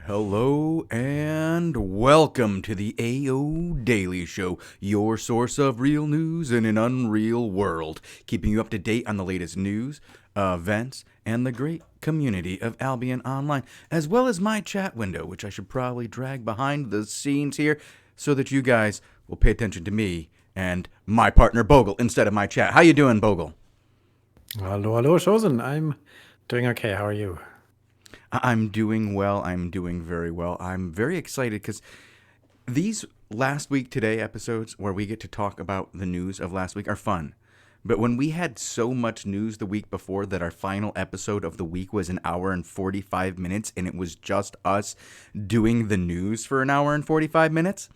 Hello and welcome to the AO Daily Show, your source of real news in an unreal world, keeping you up to date on the latest news, events, and the great community of Albion Online, as well as my chat window, which I should probably drag behind the scenes here so that you guys will pay attention to me and my partner Bogul instead of my chat. How you doing, Bogul? Hello, Shozen. I'm doing okay. How are you? I'm doing well. I'm doing very well. I'm very excited because these last week today episodes where we get to talk about the news of last week are fun. But when we had so much news the week before that our final episode of the week was an hour and 45 minutes and it was just us doing the news for an hour and 45 minutes.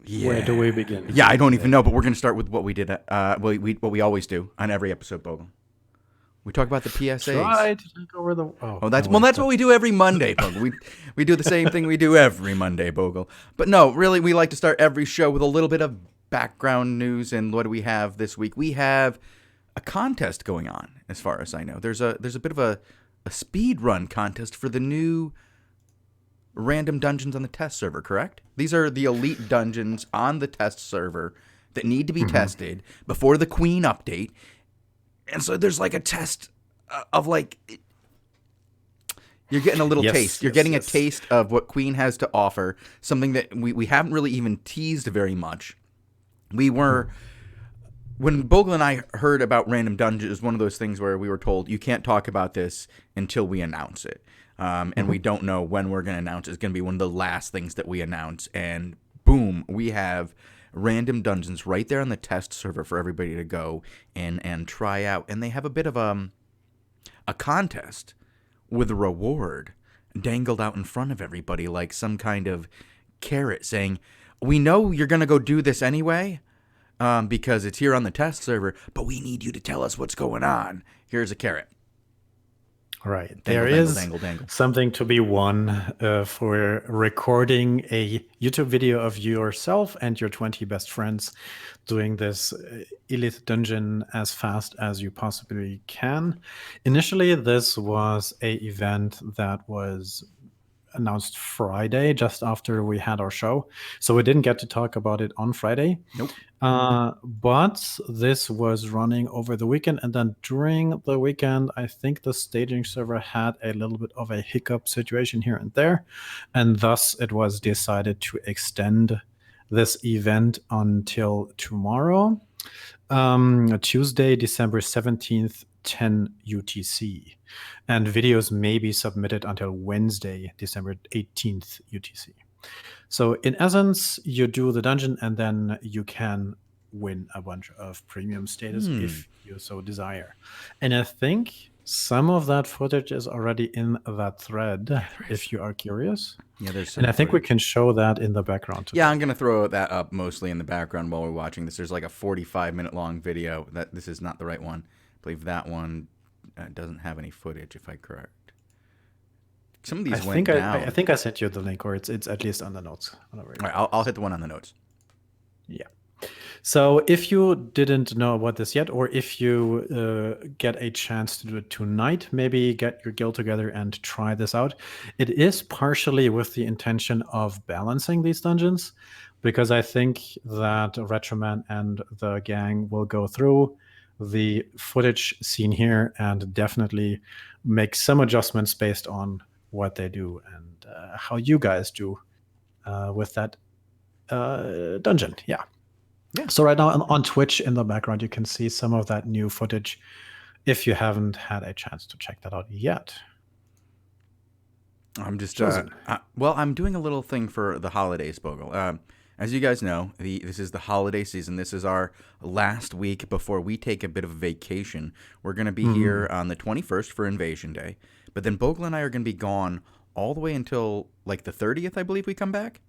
Yeah. Where do we begin? Yeah, I don't even know, but we're going to start with what we did, what we always do on every episode, Bogle. We talk about the PSAs. Try to take over the. That's what we do every Monday, Bogle. We do the same thing we do every Monday, Bogle. But no, really, we like to start every show with a little bit of background news. And what do we have this week? We have a contest going on, as far as I know. There's a bit of a speed run contest for the new random dungeons on the test server. Correct? These are the elite dungeons on the test server that need to be tested before the Queen update. And so there's like a test of like, you're getting a little taste. You're getting a taste of what Queen has to offer, something that we haven't really even teased very much. When Bogle and I heard about Random Dungeons, it was one of those things where we were told, you can't talk about this until we announce it. And we don't know when we're going to announce it. It's going to be one of the last things that we announce. And boom, we have Random Dungeons right there on the test server for everybody to go and try out. And they have a bit of a contest with a reward dangled out in front of everybody, like some kind of carrot saying, we know you're going to go do this anyway because it's here on the test server, but we need you to tell us what's going on. Here's a carrot. Right. There is something to be won for recording a YouTube video of yourself and your 20 best friends doing this elite dungeon as fast as you possibly can. Initially, this was an event that was announced Friday, just after we had our show. So we didn't get to talk about it on Friday. Nope. But this was running over the weekend. And then during the weekend, I think the staging server had a little bit of a hiccup situation here and there. And thus it was decided to extend this event until tomorrow, Tuesday, December 17th, 10 UTC. And videos may be submitted until Wednesday, December 18th UTC. So in essence, you do the dungeon and then you can win a bunch of premium status if you so desire. And I think some of that footage is already in that thread, if you are curious. Yeah, there's and I think we can show that in the background. Yeah, I'm going to throw that up mostly in the background while we're watching this. There's like a 45-minute long video. This is not the right one. I believe that one doesn't have any footage, if I'm correct. Some of these went down. I think I sent you the link, or it's at least on the notes. All right, I'll hit the one on the notes. Yeah. So if you didn't know about this yet, or if you get a chance to do it tonight, maybe get your guild together and try this out. It is partially with the intention of balancing these dungeons, because I think that Retroman and the gang will go through the footage seen here and definitely make some adjustments based on what they do and how you guys do with that dungeon. Yeah. So right now on Twitch in the background, you can see some of that new footage if you haven't had a chance to check that out yet. I'm just, I'm doing a little thing for the holidays, Bogle. As you guys know, this is the holiday season. This is our last week before we take a bit of a vacation. We're going to be here on the 21st for Invasion Day. But then Bogle and I are going to be gone all the way until like the 30th, I believe we come back.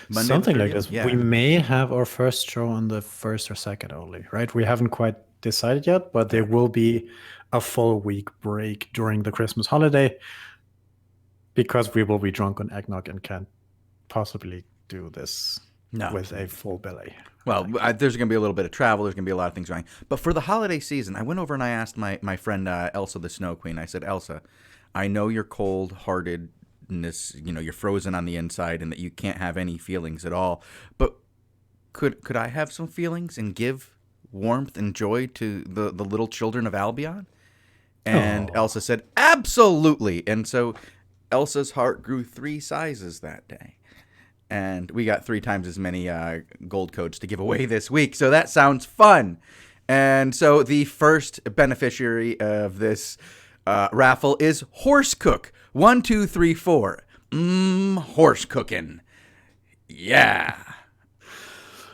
Monday, something like this. Yeah. We may have our first show on the 1st or 2nd only, right? We haven't quite decided yet, but there will be a full week break during the Christmas holiday because we will be drunk on eggnog and can't possibly do this with a full belly. Well, there's going to be a little bit of travel. There's going to be a lot of things going. But for the holiday season, I went over and I asked my friend Elsa the Snow Queen. I said, Elsa, I know you're cold-heartedness, you're frozen on the inside and that you can't have any feelings at all. But could I have some feelings and give warmth and joy to the little children of Albion? And Elsa said, absolutely. And so Elsa's heart grew 3 sizes that day. And we got 3 times as many gold codes to give away this week. So that sounds fun. And so the first beneficiary of this raffle is Horse Cook. 1, 2, 3, 4. Horse cooking. Yeah.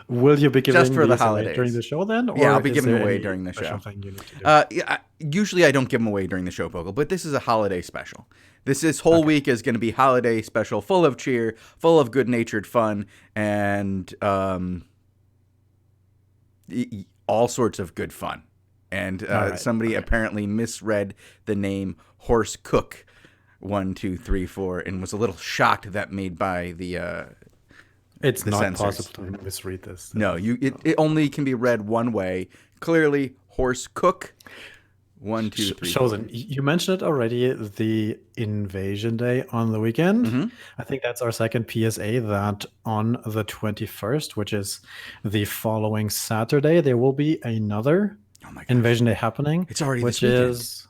Will you be giving just for the these away holidays during the show then? Or yeah, I'll be is giving them there away any during the special show. thing you need to do? Usually I don't give them away during the show, Bogle, but this is a holiday special. This whole week is going to be holiday special, full of cheer, full of good-natured fun, and all sorts of good fun. And somebody apparently misread the name Horse Cook 1, 2, 3, 4, and was a little shocked that made by the It's not censors. possible to misread this. No, it only can be read one way. Clearly, Horse Cook. 1, 2, 3. Shozen, you mentioned it already, the Invasion Day on the weekend. Mm-hmm. I think that's our second PSA, that on the 21st, which is the following Saturday, there will be another Invasion Day happening. It's already which this weekend. Is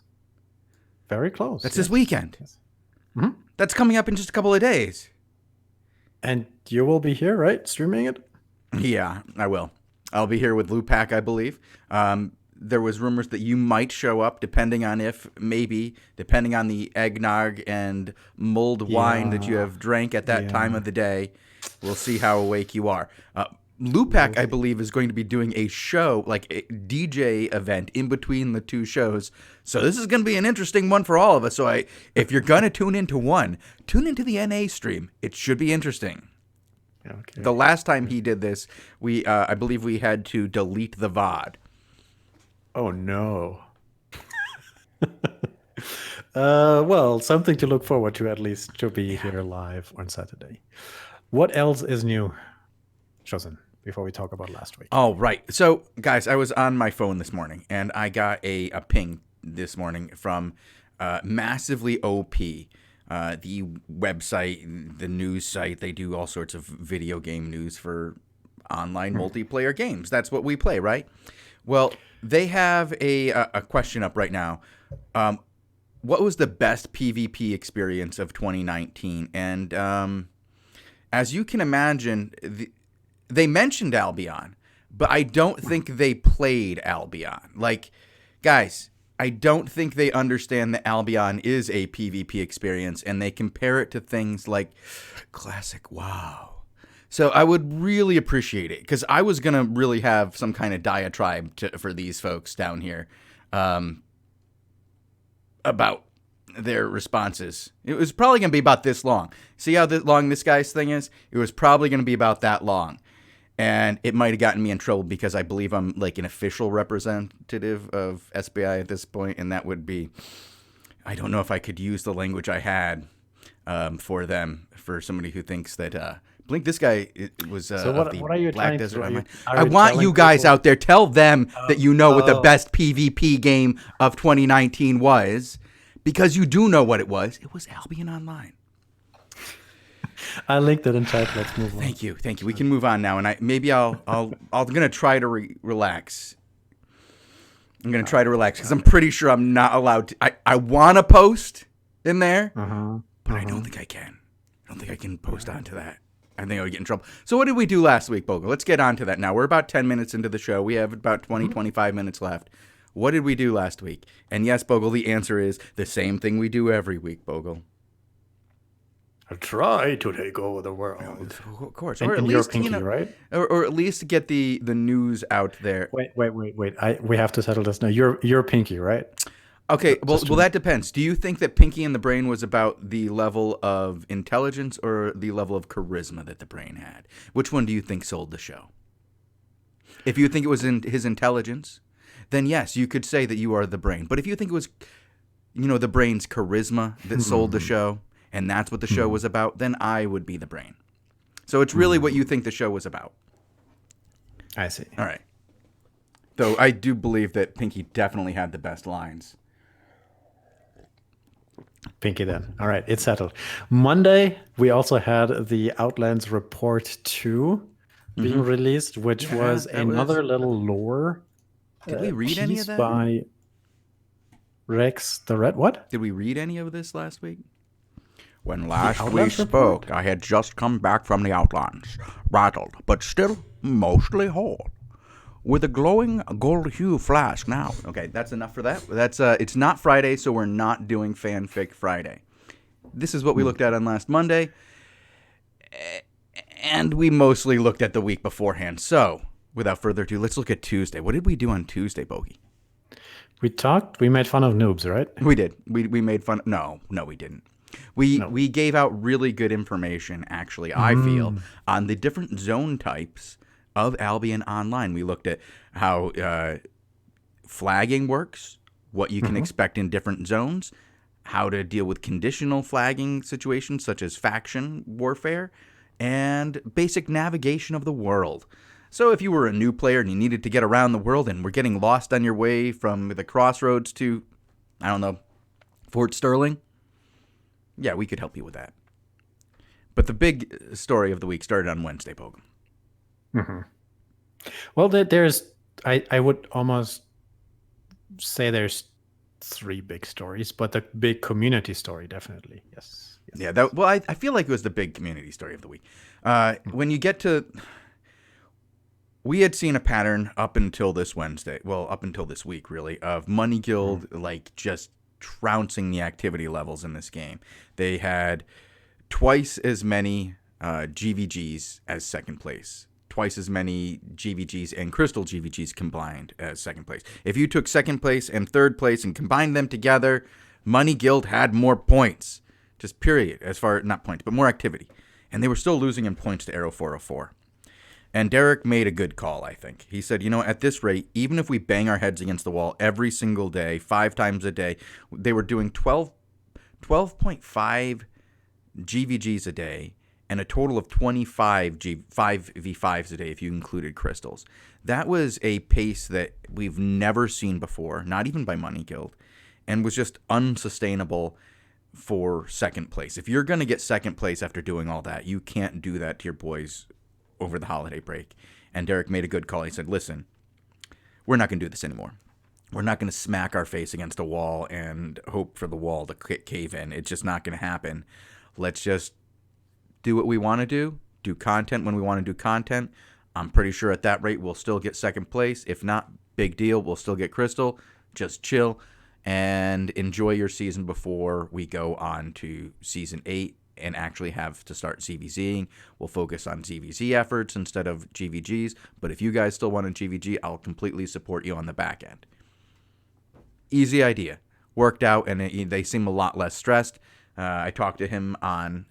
very close. That's this weekend. Yes. Mm-hmm. That's coming up in just a couple of days. And you will be here, right? Streaming it? Yeah, I will. I'll be here with Lupac, I believe. There was rumors that you might show up, depending on depending on the eggnog and mulled wine that you have drank at that time of the day. We'll see how awake you are. Lupac, I believe, is going to be doing a show, like a DJ event in between the 2 shows. So this is going to be an interesting one for all of us. So if you're going to tune into one, tune into the NA stream. It should be interesting. Okay. The last time he did this, I believe we had to delete the VOD. Oh, no. Well, something to look forward to, at least, to be here live on Saturday. What else is new, Shozen, before we talk about last week? Oh, right. So, guys, I was on my phone this morning, and I got a ping this morning from Massively OP, the website, the news site. They do all sorts of video game news for online multiplayer games. That's what we play, right? Well, they have a question up right now. What was the best PvP experience of 2019? And as you can imagine, they mentioned Albion, but I don't think they played Albion. Like, guys, I don't think they understand that Albion is a PvP experience, and they compare it to things like Classic WoW. So I would really appreciate it, because I was going to really have some kind of diatribe for these folks down here about their responses. It was probably going to be about this long. See how long this guy's thing is? It was probably going to be about that long. And it might have gotten me in trouble because I believe I'm like an official representative of SBI at this point, and that would be, I don't know if I could use the language I had for them, for somebody who thinks that... Blink, this guy was So what are you Black trying to Desert. do? I want you guys out there, tell them that you know what the best PvP game of 2019 was, because you do know what it was. It was Albion Online. I linked it in chat. Let's move on. Thank you. We can move on now, and I'm gonna try to relax. I'm gonna try to relax because I'm pretty sure I'm not allowed to. I want to post in there, but I don't think I can. I don't think I can post onto that. I think I would get in trouble. So what did we do last week, Bogle? Let's get on to that now. We're about 10 minutes into the show. We have about 25 minutes left. What did we do last week? And yes, Bogle, the answer is the same thing we do every week, Bogle. I'll try to take over the world. Of course. Or at least, pinky, right? Or at least get the news out there. Wait. We have to settle this now. You're pinky, right? Okay, well, that depends. Do you think that Pinky and the Brain was about the level of intelligence or the level of charisma that the Brain had? Which one do you think sold the show? If you think it was in his intelligence, then yes, you could say that you are the Brain. But if you think it was, the Brain's charisma that sold the show, and that's what the show was about, then I would be the Brain. So it's really what you think the show was about. I see. All right. Though I do believe that Pinky definitely had the best lines. Pinky then. All right, it's settled. Monday, we also had the Outlands Report 2 being released, which Yeah, was that was. another little lore Did we read any of piece that? by Rex the Red. What? Did we read any of this last week? When The last we Outlands Report? spoke, I had just come back from the Outlands, rattled, but still mostly whole. With a glowing gold hue flask now. Okay, that's enough for that. That's it's not Friday, so we're not doing Fanfic Friday. This is what we looked at on last Monday, and we mostly looked at the week beforehand. So, without further ado, let's look at Tuesday. What did we do on Tuesday, Bogey? We made fun of noobs, right? We did. We made fun. No, we didn't. We gave out really good information, actually, I feel, on the different zone types of Albion Online. We looked at how flagging works, what you can expect in different zones, how to deal with conditional flagging situations such as faction warfare, and basic navigation of the world. So if you were a new player and you needed to get around the world and were getting lost on your way from the crossroads to, I don't know, Fort Sterling, yeah, we could help you with that. But the big story of the week started on Wednesday, Bogum. Well, I would almost say there's three big stories, but the big community story, definitely. Yes. Yeah, I feel like it was the big community story of the week. When you get to... We had seen a pattern up until this Wednesday, well, up until this week, really, of Money Guild, like, just trouncing the activity levels in this game. They had twice as many GVGs as second place, twice as many GVGs and Crystal GVGs combined as second place. If you took second place and third place and combined them together, Money Guild had more points, just period, as far, not points, but more activity. And they were still losing in points to Arrow 404. And Derek made a good call, I think. He said, at this rate, even if we bang our heads against the wall every single day, 5 times a day, they were doing 12.5 GVGs a day and a total of 25 5v5s a day if you included crystals. That was a pace that we've never seen before, not even by Money Guild, and was just unsustainable for second place. If you're going to get second place after doing all that, you can't do that to your boys over the holiday break. And Derek made a good call. He said, listen, we're not going to do this anymore. We're not going to smack our face against a wall and hope for the wall to cave in. It's just not going to happen. Let's just do what we want to do content when we want to do content. I'm pretty sure at that rate we'll still get second place. If not, big deal, we'll still get Crystal. Just chill and enjoy your season before we go on to Season 8 and actually have to start ZVZing. We'll focus on ZVZ efforts instead of GVGs. But if you guys still want a GVG, I'll completely support you on the back end. Easy idea. Worked out, and they seem a lot less stressed. I talked to him on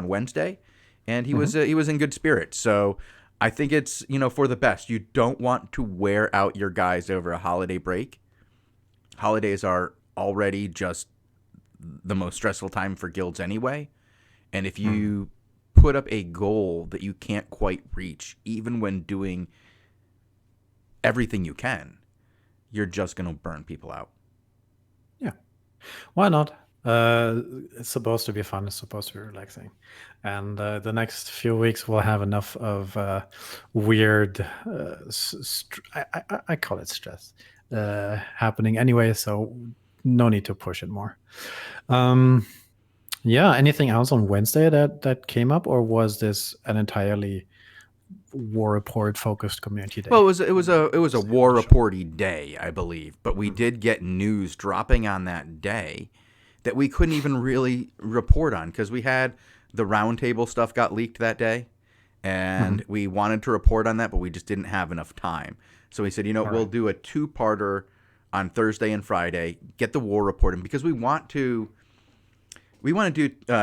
Wednesday, and he was in good spirits. So I think it's for the best. You don't want to wear out your guys over a holiday break. Holidays are already just the most stressful time for guilds anyway. And if you put up a goal that you can't quite reach, even when doing everything you can, you're just going to burn people out. Yeah. Why not? It's supposed to be fun. It's supposed to be relaxing. And the next few weeks we'll have enough of weird, I call it stress, happening anyway. So no need to push it more. Yeah. Anything else on Wednesday that came up, or was this an entirely war report focused community day? Well, it was a war reporty day, I believe, but we did get news dropping on that day that we couldn't even really report on because we had the roundtable stuff got leaked that day, and we wanted to report on that, but we just didn't have enough time. So we said, we'll do a 2-parter on Thursday and Friday, get the war report in, because we want to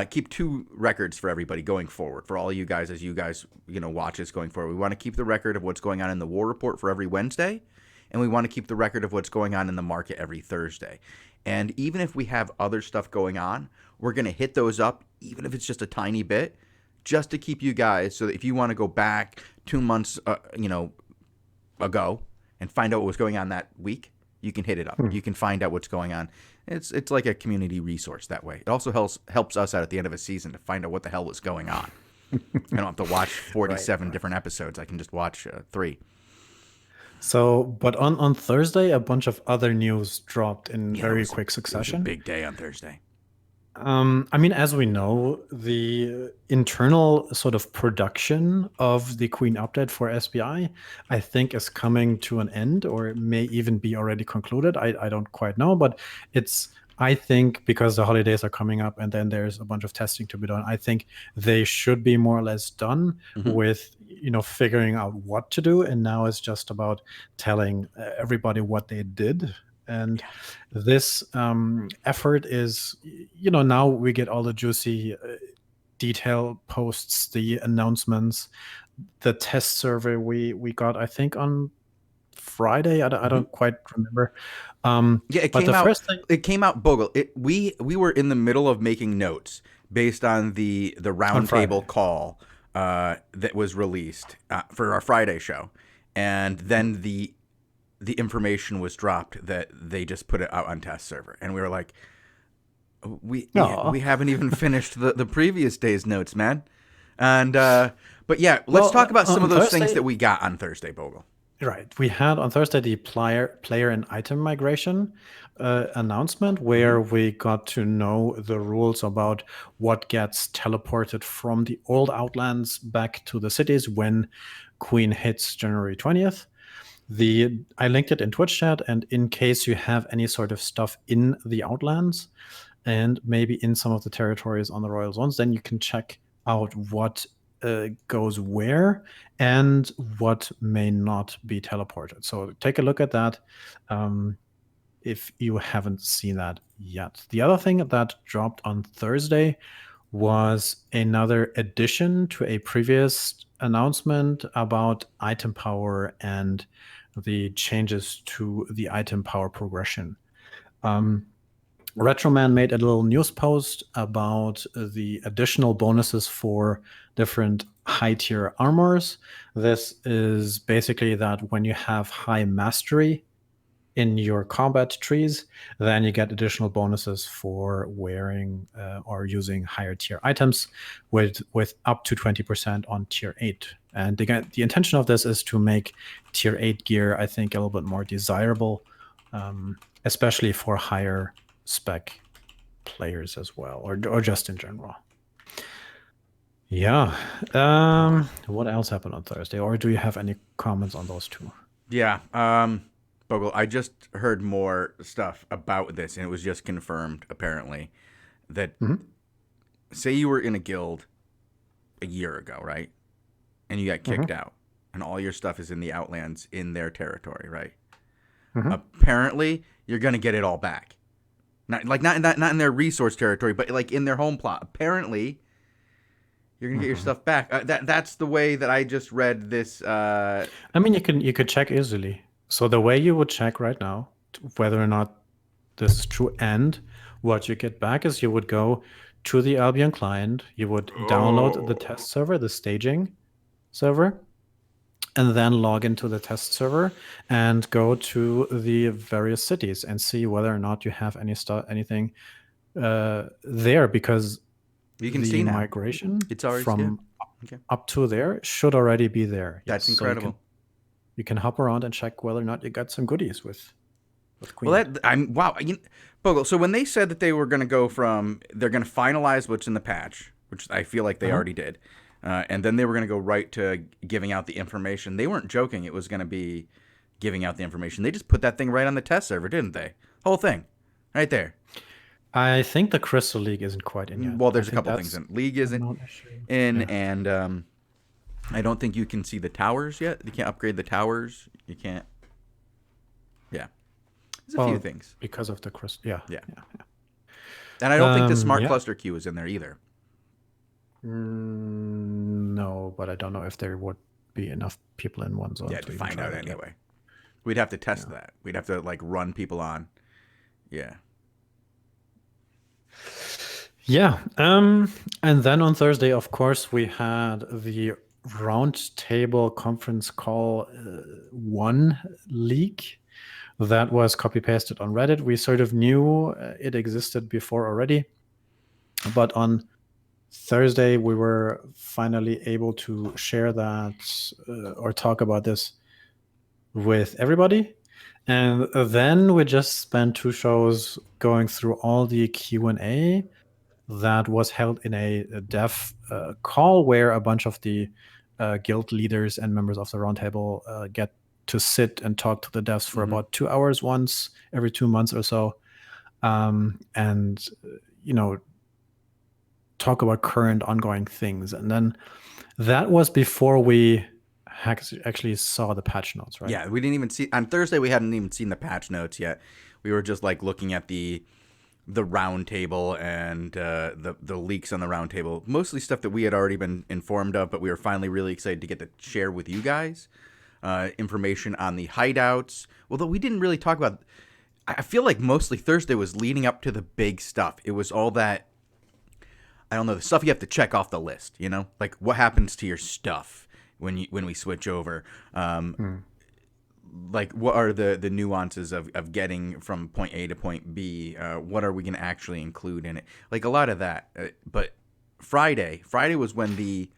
keep 2 records for everybody going forward, for all you guys as you guys watch this going forward. We want to keep the record of what's going on in the war report for every Wednesday, and we want to keep the record of what's going on in the market every Thursday. And even if we have other stuff going on, we're going to hit those up, even if it's just a tiny bit, just to keep you guys, so that if you want to go back 2 months ago and find out what was going on that week, You can hit it up. You can find out what's going on. It's like a community resource that way. It also helps us out at the end of a season to find out what the hell was going on. I don't have to watch 47 different episodes. I can just watch 3. So, but on Thursday, a bunch of other news dropped in very quick It was succession. a big day on Thursday. I mean, as we know, the internal sort of production of the Queen update for SBI, I think, is coming to an end, or it may even be already concluded. I don't quite know, but I think because the holidays are coming up and then there's a bunch of testing to be done, I think they should be more or less done with, figuring out what to do. And now it's just about telling everybody what they did. And this effort is, now we get all the juicy detail posts, the announcements, the test survey we got, I think, on Friday. I don't quite remember. It came out. It came out, Bogul. We were in the middle of making notes based on the roundtable call that was released for our Friday show, and then the information was dropped that they just put it out on test server, and we were like, we haven't even finished the previous day's notes, man. And but yeah, let's talk about some of those things that we got on Thursday, Bogul. Right. We had on Thursday the player and item migration announcement, where we got to know the rules about what gets teleported from the old Outlands back to the cities when Queen hits January 20th. I linked it in Twitch chat, and in case you have any sort of stuff in the Outlands and maybe in some of the territories on the Royal Zones, then you can check out what goes where and what may not be teleported. So take a look at that if you haven't seen that yet. The other thing that dropped on Thursday was another addition to a previous announcement about item power and the changes to the item power progression. Retroman made a little news post about the additional bonuses for different high tier armors. This is basically that when you have high mastery in your combat trees, then you get additional bonuses for wearing or using higher tier items with up to 20% on tier 8. And the intention of this is to make tier 8 gear, I think, a little bit more desirable, especially for higher spec players as well, or just in general. Yeah. What else happened on Thursday? Or do you have any comments on those two? Yeah. Bogul, I just heard more stuff about this, and it was just confirmed, apparently, that say you were in a guild a year ago, right? And you got kicked out, and all your stuff is in the Outlands in their territory, right? Apparently, you're going to get it all back. Not in their resource territory, but like in their home plot. Apparently, you're gonna get your stuff back. That's the way that I just read this. I mean, you could check easily. So the way you would check right now whether or not this is true, and what you get back is you would go to the Albion client, you would download the test server, the staging server, and then log into the test server and go to the various cities and see whether or not you have anything there, because you can the see now. migration It's already from up to there should already be there. That's incredible. So you can hop around and check whether or not you got some goodies with Queen. Well, Bogul. So when they said that they were going to go from, they're going to finalize what's in the patch, which I feel like they already did, and then they were going to go right to giving out the information. They weren't joking. It was going to be giving out the information. They just put that thing right on the test server, didn't they? Whole thing, right there. I think the Crystal League isn't quite in yet. Well, there's a couple things in. League isn't in, and I don't think you can see the towers yet. You can't upgrade the towers. You can't. Yeah. There's a few things. Because of the Crystal. Yeah. And I don't think the Smart Cluster queue is in there either. No, but I don't know if there would be enough people in one zone. Yeah, to find out anyway. We'd have to test that. We'd have to run people on. Yeah. Yeah. And then on Thursday, of course, we had the Roundtable Conference Call 1 leak, That was copy pasted on Reddit. We sort of knew it existed before already, but on Thursday we were finally able to share that or talk about this with everybody. And then we just spent 2 shows going through all the Q&A that was held in a dev call where a bunch of the guild leaders and members of the roundtable get to sit and talk to the devs for about 2 hours once every 2 months or so, and talk about current ongoing things. And then that was before we actually saw the patch notes, right? Yeah, we didn't even see on Thursday. We hadn't even seen the patch notes yet. We were just like looking at the round table and the leaks on the round table. Mostly stuff that we had already been informed of, but we were finally really excited to get to share with you guys information on the hideouts. Although we didn't really talk about. I feel like mostly Thursday was leading up to the big stuff. It was all that, I don't know, the stuff you have to check off the list. Like what happens to your stuff when we switch over. Like what are the nuances of getting from point A to point B? What are we going to actually include in it? Like a lot of that. But Friday was when the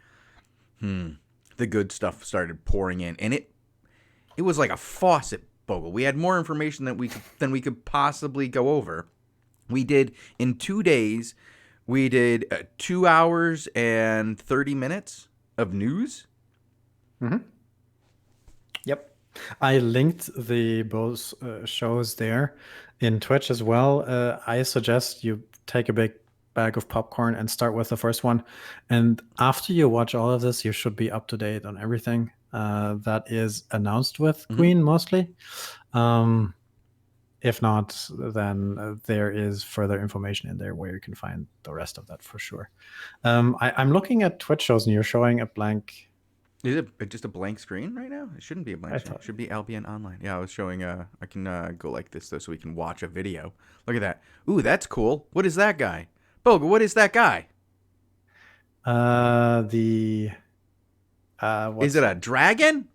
good stuff started pouring in, and it was like a faucet, Bogul. We had more information than we could possibly go over. We did in 2 days. We did 2 hours and 30 minutes of news. Yep. I linked the both shows there in Twitch as well. I suggest you take a big bag of popcorn and start with the first one. And after you watch all of this, you should be up to date on everything that is announced with Queen mostly. If not, then there is further information in there where you can find the rest of that for sure. I'm looking at Twitch shows and you're showing a blank. Is it just a blank screen right now? It shouldn't be a blank screen. It should be Albion Online. Yeah, I was showing. I can go like this though, so we can watch a video. Look at that. Ooh, that's cool. What is that guy? Bogul, what is that guy? Is it a dragon?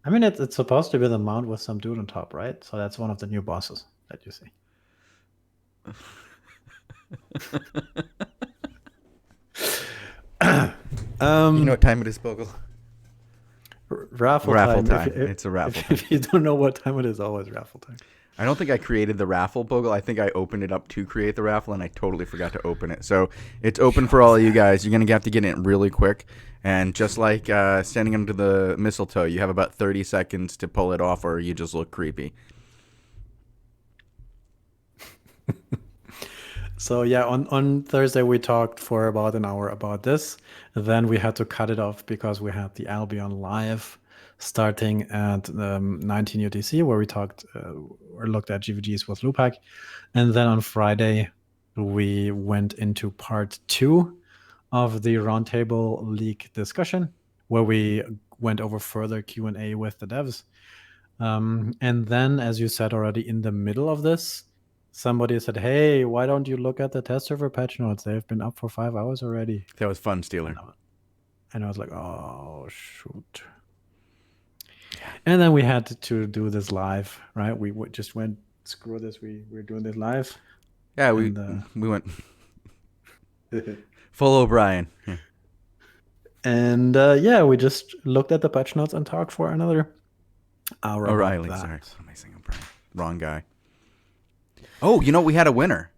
I mean, it's supposed to be the mount with some dude on top, right? So that's one of the new bosses that you see. You know what time it is, Bogul? Raffle time. It's a raffle time. If you don't know what time it is, always raffle time. I don't think I created the raffle, Bogul. I think I opened it up to create the raffle, and I totally forgot to open it. So it's open for all of you guys. You're going to have to get in really quick. And just like standing under the mistletoe, you have about 30 seconds to pull it off, or you just look creepy. So yeah, on Thursday we talked for about an hour about this. Then we had to cut it off because we had the Albion Live starting at 19 UTC, where we talked or looked at GVGs with Lupac. And then on Friday, we went into part 2 of the roundtable leak discussion, where we went over further Q&A with the devs. And then, as you said already, in the middle of this, somebody said, hey, why don't you look at the test server patch notes? They've been up for 5 hours already. That was fun, Steeler. And I was like, oh, shoot. And then we had to do this live, right? We just went, screw this, we're doing this live. Yeah, we went full O'Brien. Yeah. And we just looked at the patch notes and talked for another hour. O'Reilly, sorry. What am I saying, O'Brien? Wrong guy. Oh, we had a winner.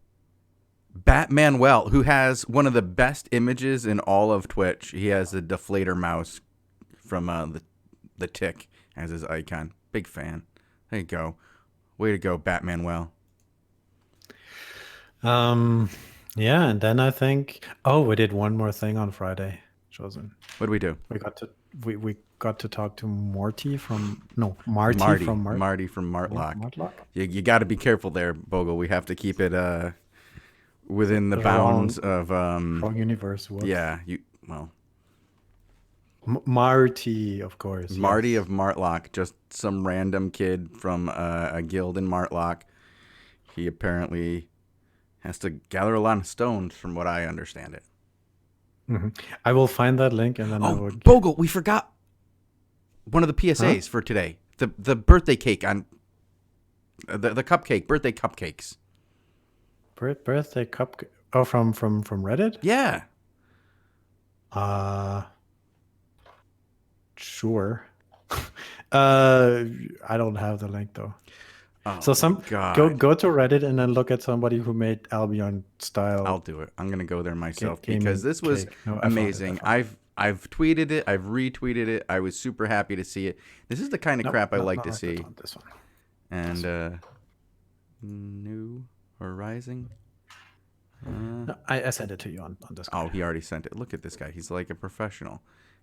Batmanuel, who has one of the best images in all of Twitch. He has a deflator mouse from the Tick as his icon. Big fan. There you go. Way to go, Batmanuel. Yeah, and then I think we did one more thing on Friday, Shozen. What did we do? We got to talk to Marty from Marty from Martlock. Martlock? You got to be careful there, Bogul. We have to keep it within the bounds of wrong universe. Whoops. Yeah, Marty, of course. Marty of Martlock, just some random kid from a guild in Martlock. He apparently has to gather a lot of stones, from what I understand it. Mm-hmm. I will find that link and then I will. Bogul, we forgot one of the PSAs for today. The birthday cake on The cupcake, birthday cupcakes. Birthday cupcake. Oh, from Reddit. Yeah. Sure. I don't have the link though. Oh So my God. go to Reddit and then look at somebody who made Albion style. I'll do it. I'm gonna go there myself gaming because this was cake. No, I found it, amazing. I've tweeted it. I've retweeted it. I was super happy to see it. This is the kind of crap I like to see. This one. And New Horizon. No, I sent it to you on Discord. Oh, he already sent it. Look at this guy. He's like a professional.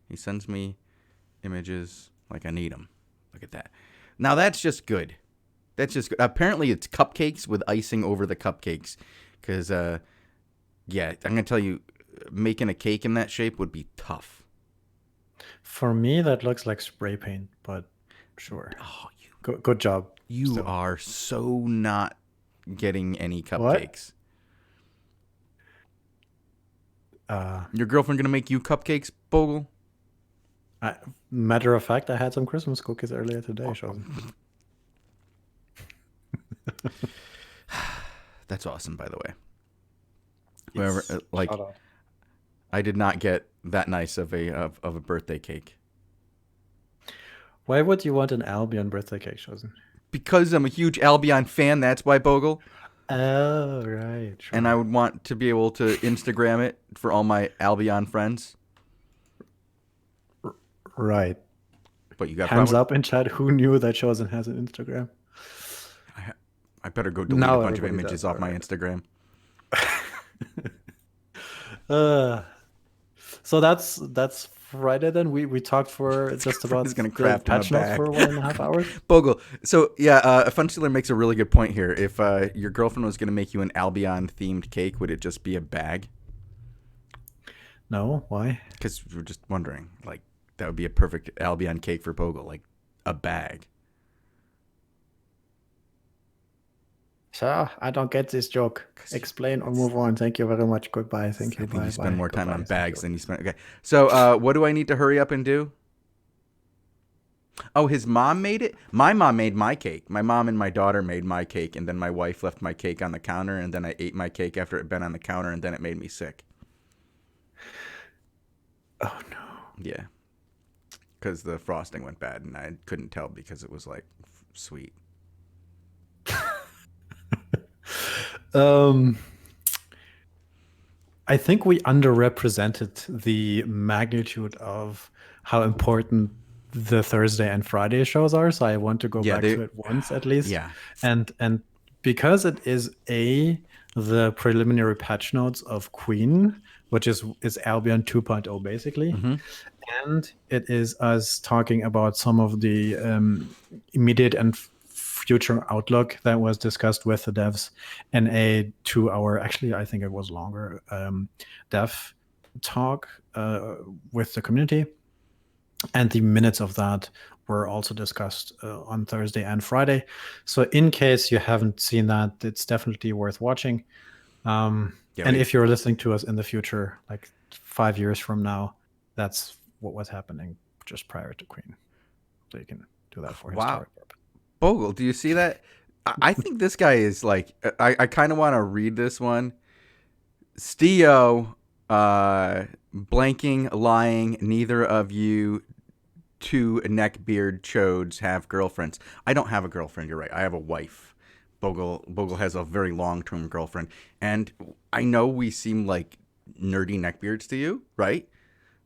He sends me images like I need them. Look at that. Now that's just good. That's just good. Apparently it's cupcakes with icing over the cupcakes. Because, yeah, I'm going to tell you, making a cake in that shape would be tough. For me, that looks like spray paint, but sure. Oh, good job. You are so not getting any cupcakes. Your girlfriend going to make you cupcakes, Bogul? Matter of fact, I had some Christmas cookies earlier today, Shozen. That's awesome, by the way. Whoever, like, I did not get that nice of a birthday cake. Why would you want an Albion birthday cake, Shozen? Because I'm a huge Albion fan. That's why, Bogul. Oh, right. Sure. And I would want to be able to Instagram it for all my Albion friends. Right. But you got hands up in chat. Who knew that Shozen has an Instagram? I better go delete a bunch of images off my Instagram. So that's Friday then. We talked for just about the patch notes for 1.5 hours. Bogul. So yeah, Fun Stealer makes a really good point here. If your girlfriend was going to make you an Albion themed cake, would it just be a bag? No, why? Because we're just wondering. Like that would be a perfect Albion cake for Bogul, like a bag. So I don't get this joke. Explain or move on. Thank you very much. Goodbye. Thank you. I think you spend more time on bags than you spend. Okay. So what do I need to hurry up and do? Oh, his mom made it? My mom made my cake. My mom and my daughter made my cake, and then my wife left my cake on the counter, and then I ate my cake after it had been on the counter, and then it made me sick. Oh, no. Yeah. Because the frosting went bad, and I couldn't tell because it was, like, sweet. I think we underrepresented the magnitude of how important the Thursday and Friday shows are. So I want to go back to it once at least. Yeah. And because it is the preliminary patch notes of Queen, which is Albion 2.0 basically. Mm-hmm. And it is us talking about some of the immediate and future outlook that was discussed with the devs in a 2-hour, actually I think it was longer, dev talk with the community. And the minutes of that were also discussed on Thursday and Friday. So in case you haven't seen that, it's definitely worth watching. If you're listening to us in the future, like 5 years from now, that's what was happening just prior to Queen. So you can do that for historic purpose. Bogul, do you see that? I think this guy is like, I kind of want to read this one. Steo, blanking, lying, neither of you two neckbeard chodes have girlfriends. I don't have a girlfriend, you're right. I have a wife. Bogul has a very long-term girlfriend. And I know we seem like nerdy neckbeards to you, right?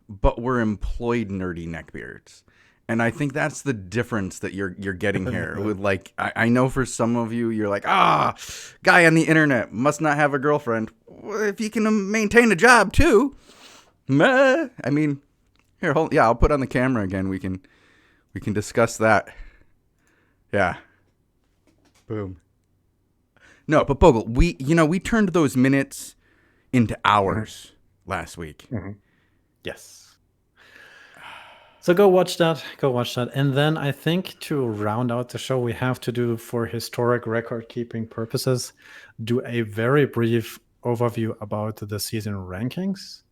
But we're employed nerdy neckbeards. And I think that's the difference that you're getting here. With like, I know for some of you, you're like, guy on the internet must not have a girlfriend. Well, if you can maintain a job too, I mean, here, I'll put on the camera again. We can discuss that. Yeah. Boom. No, but Bogul, we turned those minutes into hours last week. Mm-hmm. Yes. So go watch that. And then I think to round out the show, we have to do, for historic record-keeping purposes, do a very brief overview about the season rankings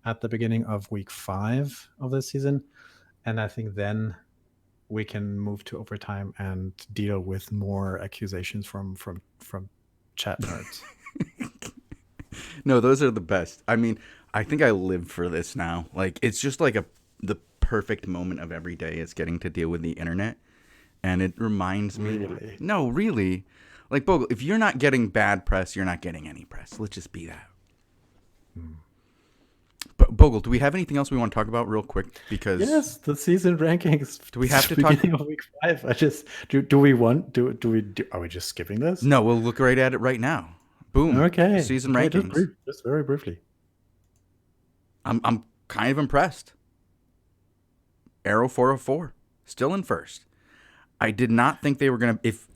at the beginning of week 5 of the season. And I think then we can move to overtime and deal with more accusations from chat nerds. No, those are the best. I mean, I think I live for this now. Like, it's just like the perfect moment of every day is getting to deal with the internet. And it reminds me. Really? No, really. Like, Bogle, if you're not getting bad press, you're not getting any press. Let's just be that. But Bogle, do we have anything else we want to talk about real quick? Because Yes, the season rankings. Do we have to talk- beginning of week 5? I just do we want do we do, are we just skipping this? no, we'll look right at it right now. Boom. Okay. Season Okay, rankings. just very briefly. I'm kind of impressed. Arrow 404 still in first. I did not think they were gonna. If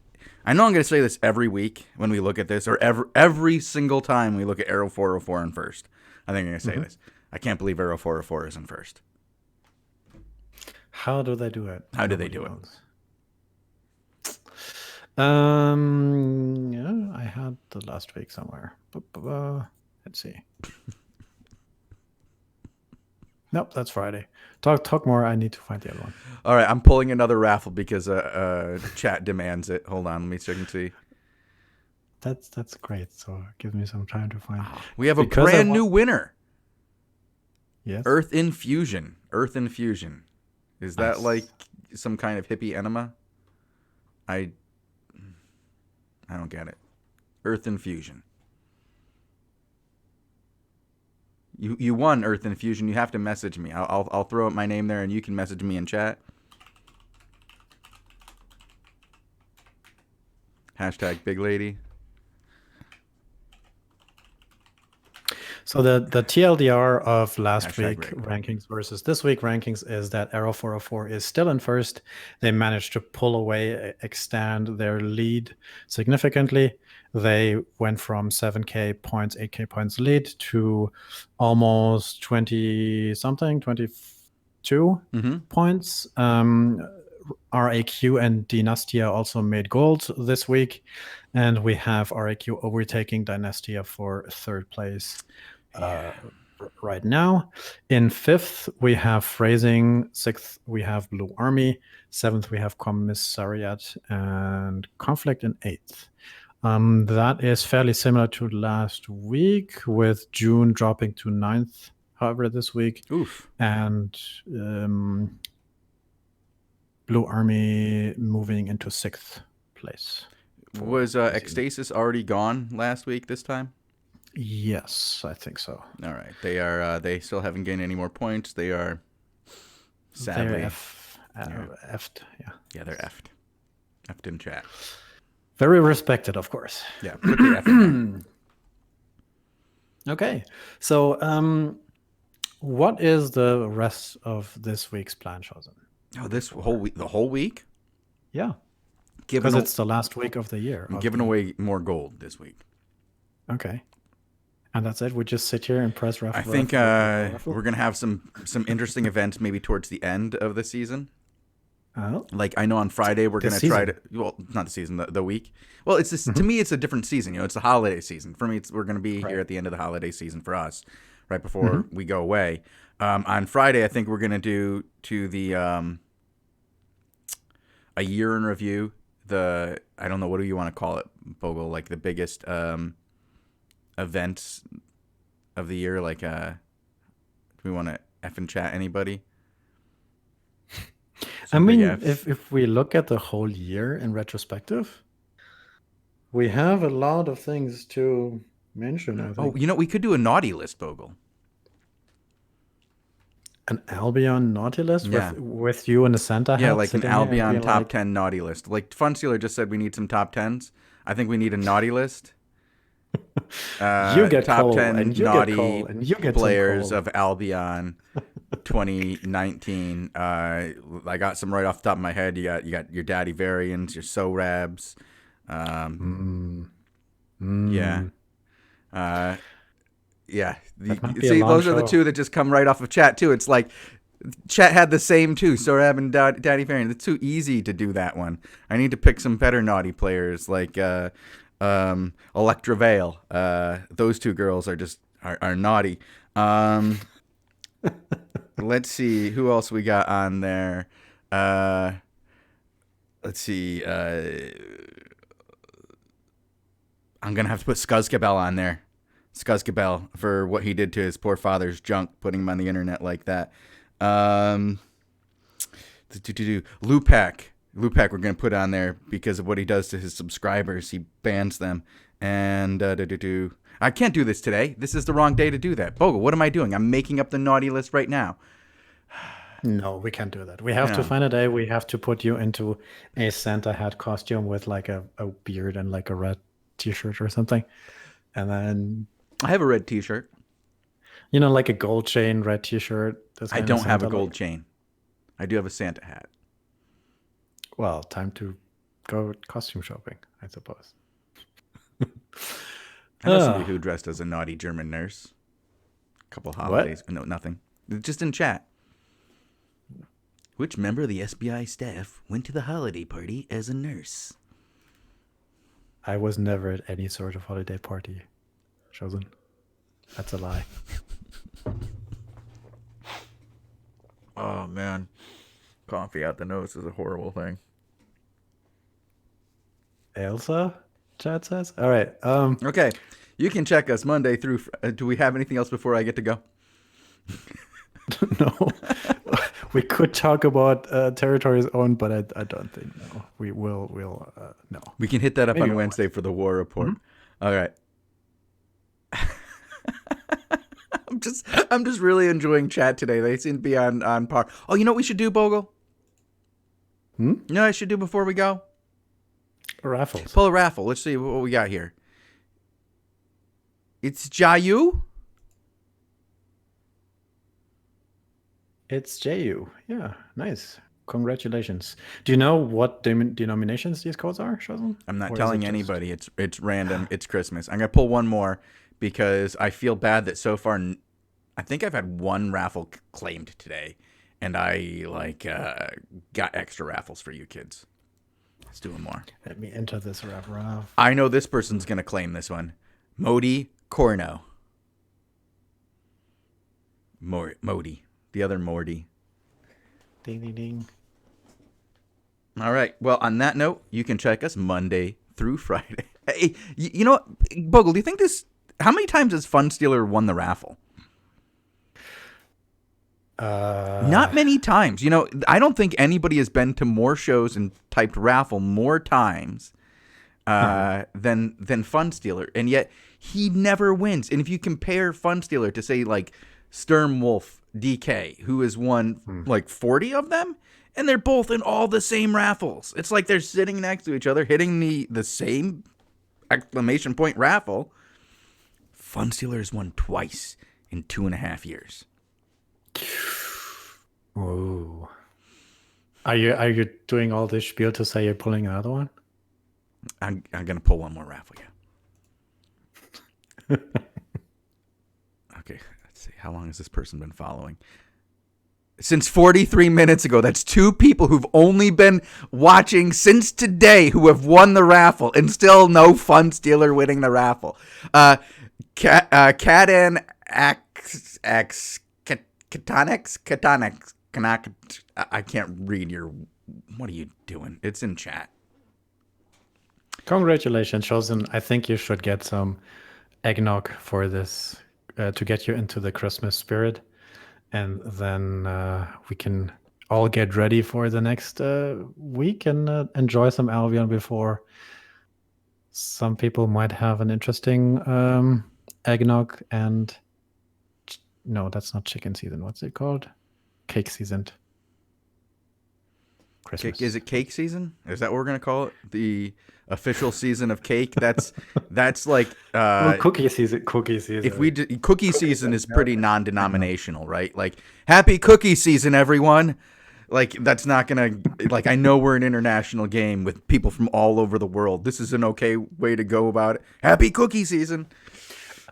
I know I'm gonna say this every week when we look at this, or every single time we look at Arrow 404 in first. I think I'm gonna say this. I can't believe Arrow 404 is in first. How do they do it? How do they do it? Yeah, I had the last week somewhere. Let's see. Nope, that's Friday. Talk more. I need to find the other one. All right, I'm pulling another raffle because chat demands it. Hold on, let me check and see. That's great. So give me some time to find. We have a brand new winner. Yes. Earth Infusion. Earth Infusion. Is that Nice. like some kind of hippie enema? I don't get it. Earth Infusion. You won Earth Infusion. You have to message me. I'll throw up my name there, and you can message me in chat. Hashtag big lady. So the TLDR of last Hashtag week rigged. rankings versus this week rankings is that Arrow 404 is still in first. They managed to pull away, extend their lead significantly. They went from 7K points, 8K points lead to almost 20 something, 22 points. RAQ and Dynastia also made gold this week. And we have RAQ overtaking Dynastia for third place. Right now. In fifth, we have Phrasing. Sixth, we have Blue Army. Seventh, we have Commissariat and Conflict in eighth. That is fairly similar to last week, with June dropping to ninth, however, this week. Oof. And Blue Army moving into sixth place. Was Ecstasis already gone last week this time? Yes, I think so. All right. They are. They still haven't gained any more points. They are. Sadly. They're effed. Yeah. Yeah, they're effed. Effed in chat. Very respected, of course. Yeah. Put the F in there. Okay. So, what is the rest of this week's plan, Shozen? Oh, this whole week. The whole week. Yeah. Giving Because it's the last week of the year. I'm giving away more gold this week. Okay. And that's it? We just sit here and press raffle? I think raffle? we're gonna have some interesting events maybe towards the end of the season. Oh. Like I know on Friday we're gonna try to. Well, not the season, the week. Well, it's this, to me it's a different season. You know, it's the holiday season. For me, we're gonna be here at the end of the holiday season for us, right before we go away. On Friday, I think we're gonna do to the a year in review. I don't know, what do you want to call it, Bogle? Like the biggest events of the year. Like, do we want to F and chat anybody? I mean, if we look at the whole year in retrospective, we have a lot of things to mention. I think. Oh, you know, we could do a naughty list, Bogle. An Albion naughty list Yeah. with you and the Santa hat. Yeah, like an sitting here and Albion being top like, 10 naughty list. Like Funsealer just said we need some top 10s. I think we need a naughty list. You get top coal, 10 and you naughty get coal, and you get some players coal. of Albion 2019. I got some right off the top of my head. You got your Daddy Varians, your Sorabs. Yeah. Yeah. See, those are the two that just come right off of chat, too. It's like chat had the same, too. Sorab and Daddy Varian. It's too easy to do that one. I need to pick some better naughty players like Electra Vale. Those two girls are naughty. Let's see who else we got on there. let's see. I'm gonna have to put Skuzkabel on there. Skuzkabel for what he did to his poor father's junk, putting him on the internet like that. Lupac. Lupac we're going to put on there because of what he does to his subscribers. He bans them. And I can't do this today. This is the wrong day to do that. Bogul, what am I doing? I'm making up the naughty list right now. No, we can't do that. We have to find a day. We have to put you into a Santa hat costume with like a beard and like a red t-shirt or something. And then... I have a red t-shirt. You know, like a gold chain, red t-shirt. I don't have a gold chain. I do have a Santa hat. Well, time to go costume shopping, I suppose. I know somebody who dressed as a naughty German nurse. A couple holidays. What? No, nothing. Just in chat. Which member of the SBI staff went to the holiday party as a nurse? I was never at any sort of holiday party, Shozen. That's a lie. Oh, man. Coffee out the nose is a horrible thing. Elsa? Chat says? All right. Okay. You can check us Monday through... do we have anything else before I get to go? No. We could talk about territories owned, but I don't think no. We'll no. We can hit that up on Wednesday for the war report. Mm-hmm. All right. I'm just really enjoying chat today. They seem to be on par. Oh, you know what we should do, Bogul? You know what I should do before we go? Raffles. Pull a raffle. Let's see what we got here. It's Jayu. It's JU. Yeah, nice. Congratulations. Do you know what denominations these codes are, Shozen? I'm not telling anybody. It's random. It's Christmas. I'm going to pull one more because I feel bad that so far, I think I've had one raffle claimed today, and I got extra raffles for you kids. Let's do one more. Let me enter this raffle. I know this person's going to claim this one. Modi Corno. Modi. The other Morty. Ding, ding, ding. All right. Well, on that note, you can check us Monday through Friday. Hey, you know what? Bogul, do you think this... How many times has Fun Stealer won the raffle? Not many times. You know, I don't think anybody has been to more shows and typed raffle more times than Fun Stealer. And yet, he never wins. And if you compare Fun Stealer to, say, like, Sturm Wolf DK, who has won like 40 of them, and they're both in all the same raffles. It's like they're sitting next to each other, hitting the same exclamation point raffle. Fun Stealer has won twice in 2.5 years. Whoa. Are you doing all this spiel to say you're pulling another one? I'm gonna pull one more raffle, yeah. Okay. See, how long has this person been following? Since 43 minutes ago. That's 2 people who've only been watching since today who have won the raffle, and still no Fun Stealer winning the raffle. Katanix, I can't read your... What are you doing? It's in chat. Congratulations, Shozen. I think you should get some eggnog for this to get you into the Christmas spirit. And then we can all get ready for the next week and enjoy some Albion before some people might have an interesting eggnog and... No, that's not chicken season. What's it called? Cake season. Christmas. Is it cake season? Is that what we're going to call it? The official season of cake? That's like... well, cookie season. Cookie season. If we cookie season is pretty non-denominational, right? Like, happy cookie season, everyone. Like, that's not going to... Like, I know we're an international game with people from all over the world. This is an okay way to go about it. Happy cookie season.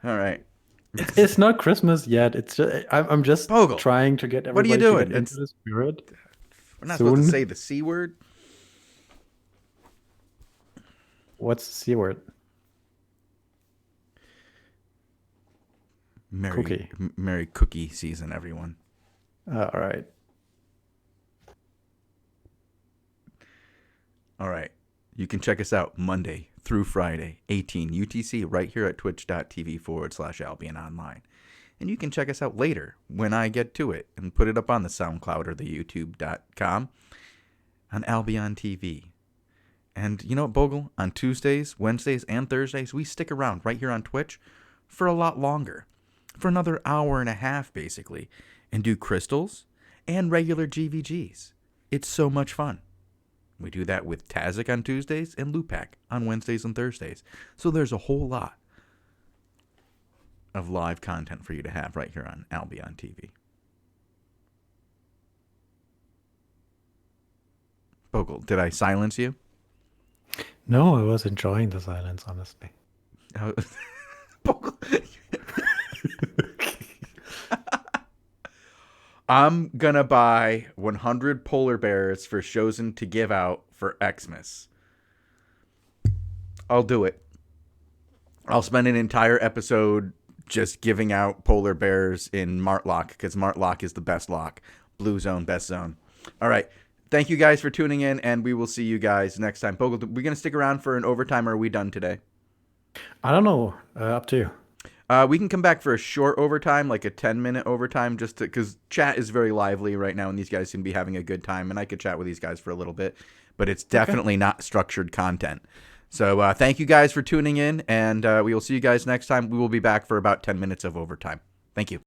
All right. It's not Christmas yet. It's just, I'm just Bogul, trying to get everybody what are you doing? To get into the spirit. We're not supposed to say the C word. What's the C word? Merry cookie season, everyone. All right. All right. You can check us out Monday through Friday, 18 UTC, right here at twitch.tv/Albion Online. And you can check us out later when I get to it and put it up on the SoundCloud or the YouTube.com on Albion TV. And you know what, Bogul? On Tuesdays, Wednesdays, and Thursdays, we stick around right here on Twitch for a lot longer. For another hour and a half, basically. And do crystals and regular GVGs. It's so much fun. We do that with Tazik on Tuesdays and Lupak on Wednesdays and Thursdays. So there's a whole lot of live content for you to have right here on Albion TV. Bogul, did I silence you? No, I was enjoying the silence, honestly. Bogul. I'm going to buy 100 polar bears for Shozen to give out for Xmas. I'll do it. I'll spend an entire episode just giving out polar bears in Martlock because Martlock is the best lock. Blue zone, best zone. All right. Thank you guys for tuning in, and we will see you guys next time. Bogul, are we going to stick around for an overtime, or are we done today? I don't know. Up to you. We can come back for a short overtime, like a 10-minute overtime, just because chat is very lively right now, and these guys seem to be having a good time, and I could chat with these guys for a little bit, but it's definitely not structured content. So thank you guys for tuning in, and we will see you guys next time. We will be back for about 10 minutes of overtime. Thank you.